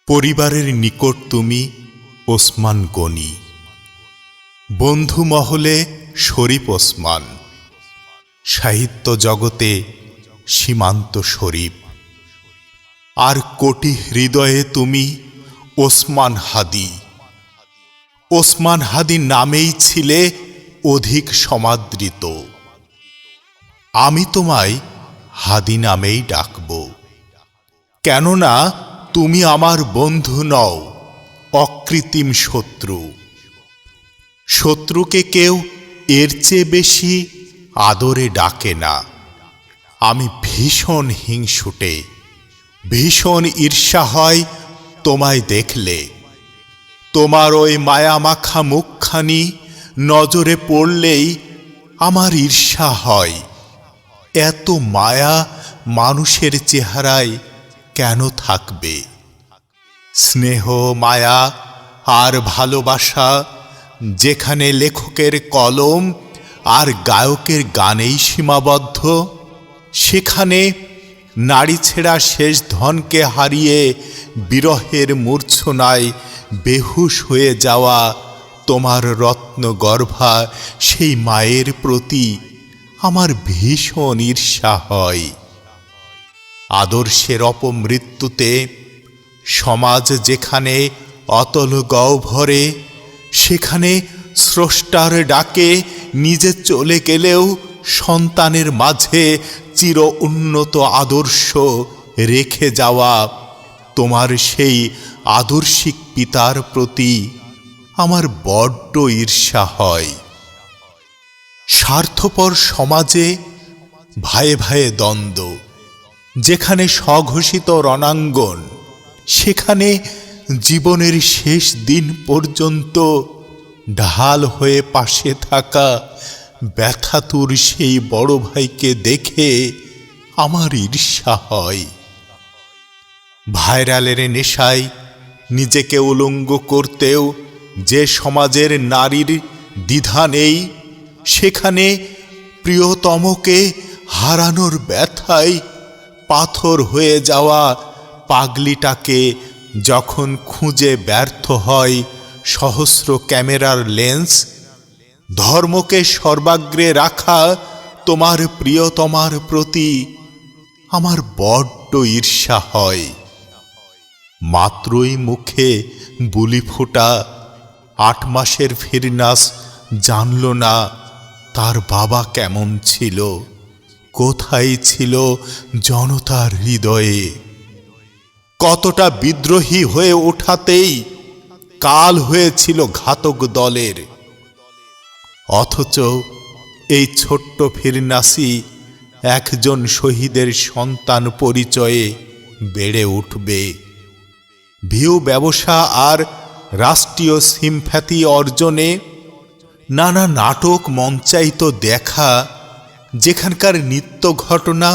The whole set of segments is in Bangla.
পরিবারের নিকট তুমি ওসমান গনি, বন্ধু মহলে শরীফ ওসমান, সাহিত্য জগতে সীমান্ত শরীফ, আর কোটি হৃদয়ে তুমি ওসমান হাদি। ওসমান হাদি নামেই ছিলে অধিক সমাদৃত। আমি তোমায় হাদি নামেই ডাকব, কেননা তুমি আমার বন্ধু নও, অকৃত্রিম শত্রু। শত্রুকে কেউ এর চেয়ে বেশি আদরে ডাকে না। আমি ভীষণ হিংসুটে, ভীষণ ঈর্ষা হয় তোমায় দেখলে। তোমার ওই মায়ামাখা মুখখানি নজরে পড়লেই আমার ঈর্ষা হয়। এত মায়া মানুষের চেহারায় কেন থাকবে? স্নেহ, মায়া আর ভালোবাসা যেখানে লেখকের কলম আর গায়কের গানেই সীমাবদ্ধ, সেখানে নারী ছেঁড়া শেষ ধনকে হারিয়ে বিরহের মূর্ছনায় বেহুশ হয়ে যাওয়া তোমার রত্নগর্ভা সেই মায়ের প্রতি আমার ভীষণ ঈর্ষা হয়। আদর্শের অপমৃত্যুতে সমাজ যেখানে অতল গহ্বরে, সেখানে স্রষ্টার ডাকে নিজে চলে গেলেও সন্তানের মাঝে চির উন্নত আদর্শ রেখে যাওয়া তোমার সেই আদর্শিক পিতার প্রতি আমার বড্ড ঈর্ষা হয়। স্বার্থপর সমাজে ভায়ে ভায়ে দ্বন্দ্ব, যেখানে স্বঘোষিত রণাঙ্গন, সেখানে জীবনের শেষ দিন পর্যন্ত ঢাল হয়ে পাশে থাকা ব্যথাতুর সেই বড় ভাইকে দেখে আমার ঈর্ষা হয়। ভাইরালের নেশায় নিজেকে উলঙ্গ করতেও যে সমাজের নারীর দ্বিধা নেই, সেখানে প্রিয়তমকে হারানোর ব্যথায় পাথর হয়ে যাওয়া পাগলিটাকে যখন খুঁজে ব্যর্থ হয় সহস্র ক্যামেরার লেন্স, ধর্মকে সর্বাগ্রে রাখা তোমার প্রিয়তমার প্রতি আমার বড্ড ঈর্ষা হয়। মাত্রই মুখে বুলি ফোটা 8 মাসের ফিরনাস জানল না তার বাবা কেমন ছিল, কোথায় ছিল জনতার হৃদয়ে। কতটা বিদ্রোহী হয়ে ওঠাতেই কাল হয়েছিল ঘাতক দলের। অথচ এই ছোট্ট ফিরনাসই একজন শহীদের সন্তান পরিচয়ে বেড়ে উঠবে। ভিউ ব্যবসা আর রাষ্ট্রীয় সিম্প্যাথি অর্জনে নানা নাটক মঞ্চায়িত দেখা যেখানকার নিত্য ঘটনা,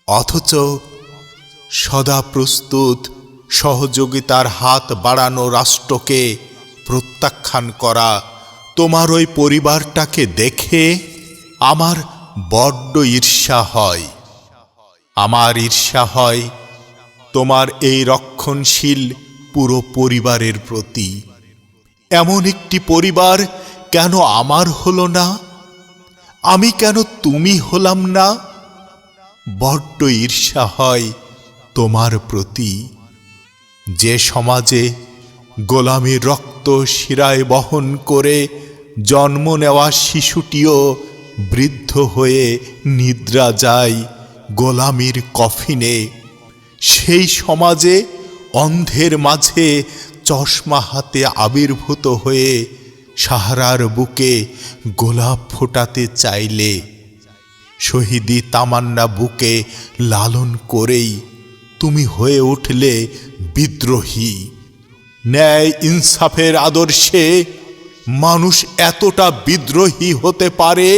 অথচ সদা প্রস্তুত সহযোগিতার হাত বাড়ানো রাষ্ট্রকে প্রত্যাখ্যান করা তোমার ওই পরিবারটাকে দেখে আমার বড্ড ঈর্ষা হয়। আমার ঈর্ষা হয় তোমার এই রক্ষণশীল পুরো পরিবারের প্রতি। এমন একটি পরিবার কেন আমার হলো না? আমি কেন তুমি হলাম না? বড্ড ঈর্ষা হয় তোমার প্রতি। যে সমাজে গোলামীর রক্ত শিরায় বহন করে জন্ম নেওয়া শিশুটিও বৃদ্ধ হয়ে নিদ্রা যায় গোলামীর কফিনে, সেই সমাজে অন্ধের মাঝে চশমা হাতে আবির্ভূত হয়ে সাহারার বুকে গোলাপ ফোটাতে চাইলে, শহীদি তামান্না বুকে লালন করেই তুমি হয়ে উঠলে বিদ্রোহী। ন্যায় ইনসাফের আদর্শে মানুষ এতটা বিদ্রোহী হতে পারে,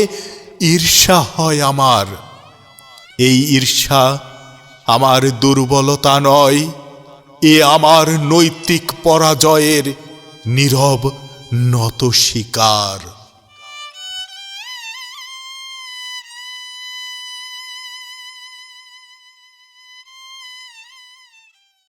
ঈর্ষা হয় আমার। এই ঈর্ষা আমার দুর্বলতা নয়, এ আমার নৈতিক পরাজয়ের নীরব নত স্বীকার।